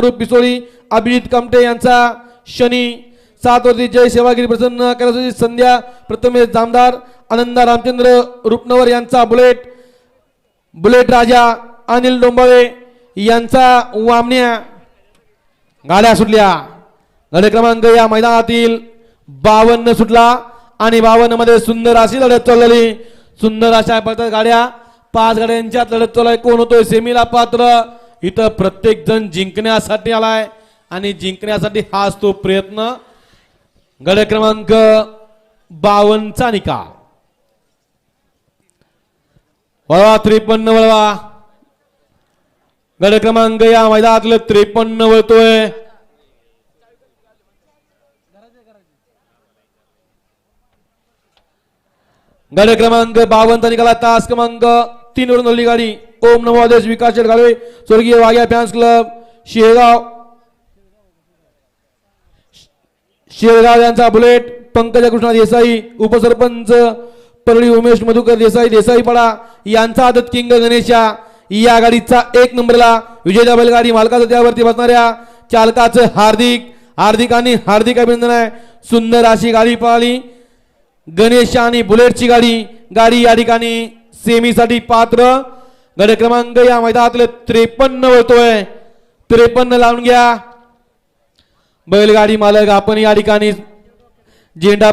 पिसोळी अभिजित कमटे यांचा शनी, 7 वरती जय सेवागिरी प्रसन्न कैलासवासी संध्या प्रथमेश जामदार, आनंदा रामचंद्र रुपनवर यांचा बुलेट राजा, अनिल डोंबाळे यांचा वामण्या। गाड्या सुटल्या। गाडी क्रमांक या मैदानातील 52 सुटला आणि 52 मध्ये सुंदर अशी लढत चालली। सुंदर अशा पडतात गाड्या, 5 गाड्यांच्यात लढत चालू आहे। कोण होतोय सेमीला पात्र? इथं प्रत्येक जण जिंकण्यासाठी आलाय आणि जिंकण्यासाठी हा असतो प्रयत्न। गड क्रमांक 52 चा निकाल वळवा 53 वळवा। गड क्रमांक या मैदानातलं 53 वळतोय। गड क्रमांक 52 चा निकाला तास क्रमांक 3 वरून ओढली गाडी। ओम नमो आदेश विकास गाडवे स्वर्गीय वाघ्या फॅन्स क्लब शेळगाव यांचा बुलेट, पंकज कृष्णा देसाई उपसरपंच परळी उमेश मधुकर देसाईपाडा यांचा आदत किंग गणेशा या गाडीचा 1 नंबरला विजयदा बैलगाडी मालकाचं त्यावरती बसणाऱ्या चालकाचं हार्दिक अभिनंदन आहे। सुंदर अशी गाडी पळाली गणेश आणि बुलेटची गाडी या ठिकाणी सेमीसाठी पात्र। गड क्रमांक या मैदानातले 53 होतोय। 53 लावून घ्या बैलगाडी मालक। आपण या ठिकाणी झेंडा